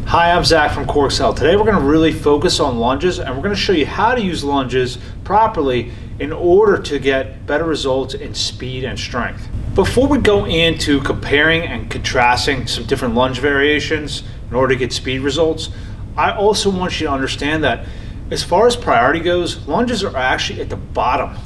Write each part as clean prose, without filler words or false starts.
Hi, I'm Zach from Corexcell. Today we're going to really focus on lunges, and we're going to show you how to use lunges properly in order to get better results in speed and strength. Before we go into comparing and contrasting some different lunge variations in order to get speed results, I also want you to understand that as far as priority goes, lunges are actually at the bottom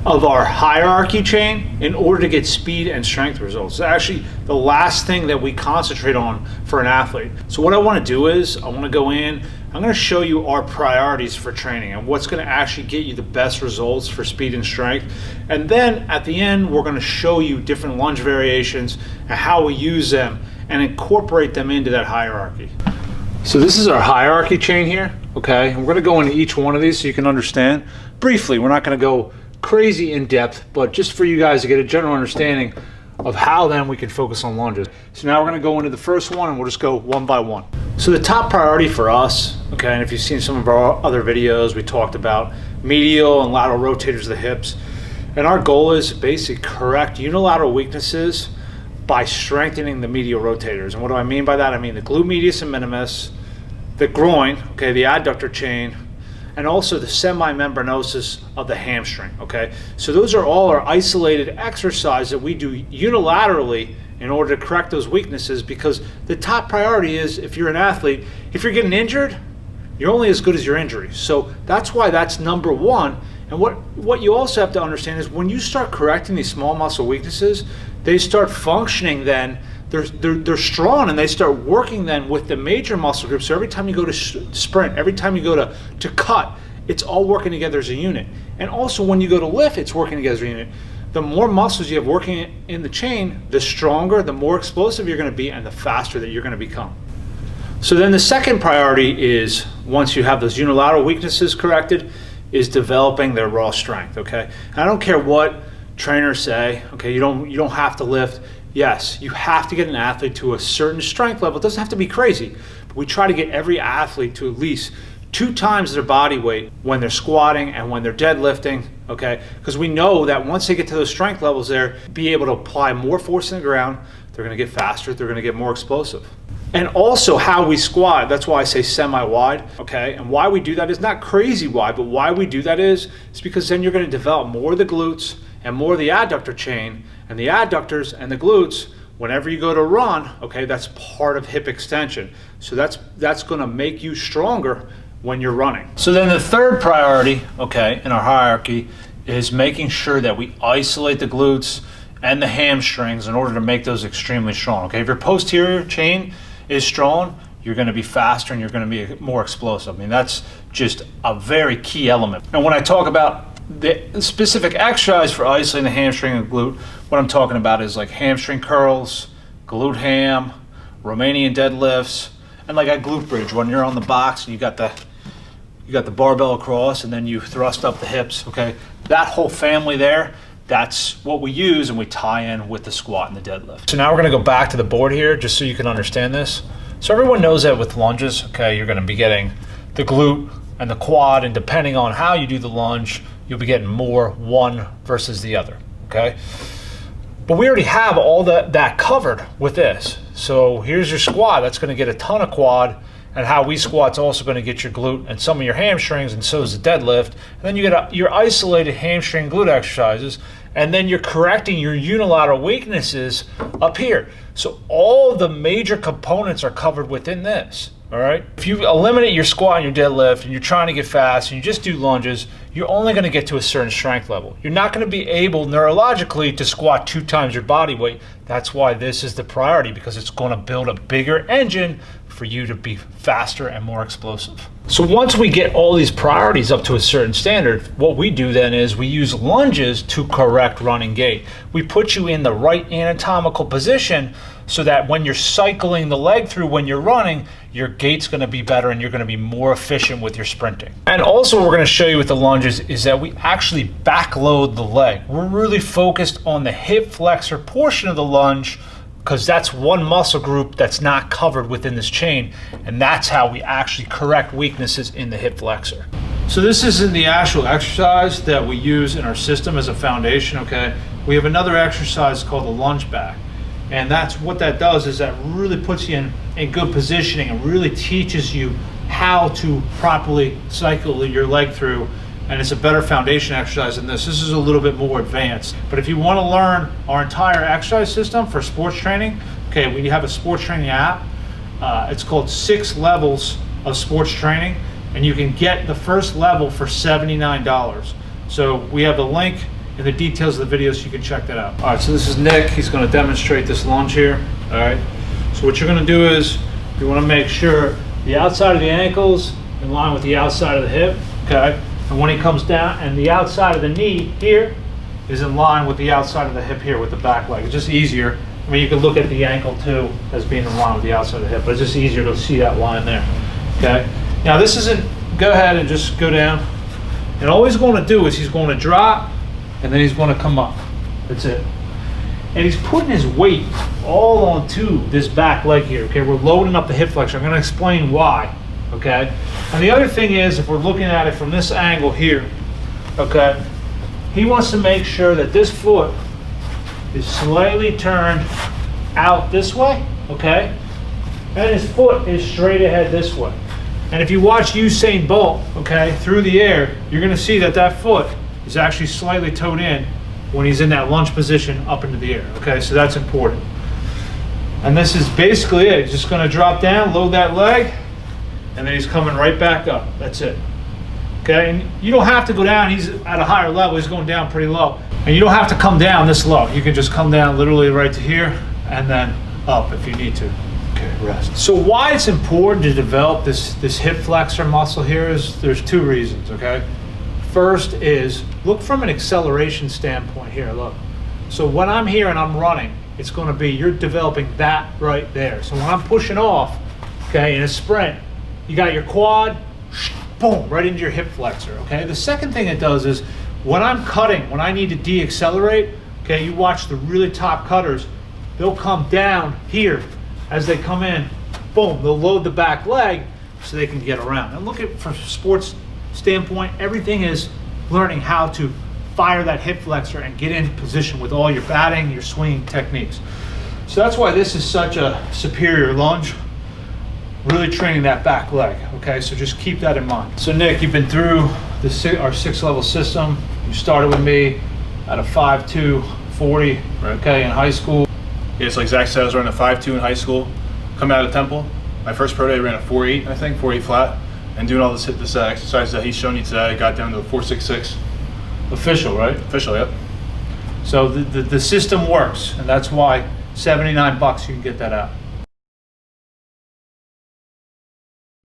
of our hierarchy chain in order to get speed and strength results. It's actually the last thing that we concentrate on for an athlete. So what I want to do is I want to go in, I'm going to show you our priorities for training and what's going to actually get you the best results for speed and strength. And then at the end, we're going to show you different lunge variations and how we use them and incorporate them into that hierarchy. So this is our hierarchy chain here, okay? And we're going to go into each one of these so you can understand. Briefly, we're not going to go crazy in depth, but just for you guys to get a general understanding of how then we can focus on lunges. So now we're going to go into the first one and we'll just go one by one. So the top priority for us, okay, and if you've seen some of our other videos, we talked about medial and lateral rotators of the hips. And our goal is basically correct unilateral weaknesses by strengthening the medial rotators. And what do I mean by that? I mean the glute medius and minimus, the groin, okay, the adductor chain, and also the semimembranosus of the hamstring, okay? So those are all our isolated exercises that we do unilaterally in order to correct those weaknesses, because the top priority is, if you're an athlete, if you're getting injured, you're only as good as your injury. So that's why that's number one. And what you also have to understand is when you start correcting these small muscle weaknesses, they start functioning then, they're strong, and they start working then with the major muscle groups. So every time you go to sprint, every time you go to cut, it's all working together as a unit. And also when you go to lift, it's working together as a unit. The more muscles you have working in the chain, the stronger, the more explosive you're going to be, and the faster that you're going to become. So then the second priority is, once you have those unilateral weaknesses corrected, is developing their raw strength, okay? And I don't care what trainers say, okay, you don't have to lift. Yes, you have to get an athlete to a certain strength level. It doesn't have to be crazy, but we try to get every athlete to at least 2 times their body weight when they're squatting and when they're deadlifting, okay? Because we know that once they get to those strength levels there, be able to apply more force in the ground, they're gonna get faster, they're gonna get more explosive. And also how we squat, that's why I say semi-wide, okay? And why we do that is not crazy wide, but why we do that is because then you're gonna develop more of the glutes and more of the adductor chain, and the adductors and the glutes, whenever you go to run, okay, that's part of hip extension. So that's gonna make you stronger when you're running. So then the third priority, okay, in our hierarchy is making sure that we isolate the glutes and the hamstrings in order to make those extremely strong, okay? If your posterior chain is strong, you're gonna be faster and you're gonna be more explosive. I mean, that's just a very key element. And when I talk about the specific exercise for isolating the hamstring and glute, what I'm talking about is like hamstring curls, glute ham, Romanian deadlifts, and like a glute bridge when you're on the box and you got the barbell across and then you thrust up the hips, okay? That whole family there, that's what we use, and we tie in with the squat and the deadlift. So now we're gonna go back to the board here just so you can understand this. So everyone knows that with lunges, okay, you're gonna be getting the glute and the quad, and depending on how you do the lunge, you'll be getting more one versus the other, okay? But we already have all that covered with this. So here's your squat, that's gonna get a ton of quad, and how we squat's also gonna get your glute and some of your hamstrings, and so is the deadlift. And then you get your isolated hamstring glute exercises, and then you're correcting your unilateral weaknesses up here. So all the major components are covered within this. All right. If you eliminate your squat and your deadlift and you're trying to get fast and you just do lunges, you're only going to get to a certain strength level. You're not going to be able neurologically to squat 2 times your body weight. That's why this is the priority, because it's going to build a bigger engine for you to be faster and more explosive. So once we get all these priorities up to a certain standard, what we do then is we use lunges to correct running gait. We put you in the right anatomical position so that when you're cycling the leg through when you're running, your gait's gonna be better and you're gonna be more efficient with your sprinting. And also what we're gonna show you with the lunges is that we actually backload the leg. We're really focused on the hip flexor portion of the lunge, because that's one muscle group that's not covered within this chain, and that's how we actually correct weaknesses in the hip flexor. So this isn't the actual exercise that we use in our system as a foundation, okay? We have another exercise called the lunge back. And that's what that does, is that really puts you in good positioning and really teaches you how to properly cycle your leg through. And it's a better foundation exercise than this. This is a little bit more advanced. But if you want to learn our entire exercise system for sports training, okay, we have a sports training app. It's called 6 Levels of Sports Training, and you can get the first level for $79. So we have the link in the details of the video so you can check that out. All right, so this is Nick. He's going to demonstrate this lunge here. All right, so what you're going to do is you want to make sure the outside of the ankle's in line with the outside of the hip, okay? And when he comes down, and the outside of the knee here is in line with the outside of the hip here with the back leg. It's just easier. I mean, you can look at the ankle too as being in line with the outside of the hip, but it's just easier to see that line there, okay? Now this isn't, go ahead and just go down. And all he's going to do is he's going to drop, and then he's going to come up. That's it. And he's putting his weight all onto this back leg here, okay? We're loading up the hip flexor. I'm going to explain why, okay? And the other thing is, if we're looking at it from this angle here, okay, he wants to make sure that this foot is slightly turned out this way, okay? And his foot is straight ahead this way. And if you watch Usain Bolt, okay, through the air, you're going to see that that foot is actually slightly toed in when he's in that lunge position up into the air, okay? So that's important. And this is basically it. He's just going to drop down, load that leg, and then he's coming right back up. That's it, okay? And you don't have to go down. He's at a higher level. He's going down pretty low. And you don't have to come down this low. You can just come down literally right to here and then up if you need to. Okay, rest. So why it's important to develop this hip flexor muscle here is there's 2 reasons, okay? First is, look from an acceleration standpoint here, look. So when I'm here and I'm running, it's going to be, you're developing that right there. So when I'm pushing off, okay, in a sprint, you got your quad, boom, right into your hip flexor, okay? The second thing it does is, when I'm cutting, when I need to de-accelerate, okay, you watch the really top cutters, they'll come down here as they come in, boom, they'll load the back leg so they can get around. And look at, from sports standpoint, everything is learning how to fire that hip flexor and get in position with all your batting, your swinging techniques. So that's why this is such a superior lunge, really training that back leg, okay? So just keep that in mind. So Nick, you've been through our 6-level system. You started with me at a 5'2", 40, okay, in high school. Yeah, so like Zach said, I was running a 5'2" in high school. Coming out of Temple, my first pro day I ran a 4'8", I think, 4'8" flat. And doing all this exercise that he's shown you today, I got down to a 4'6". Official, right? Official, yep. So the system works, and that's why $79 you can get that out.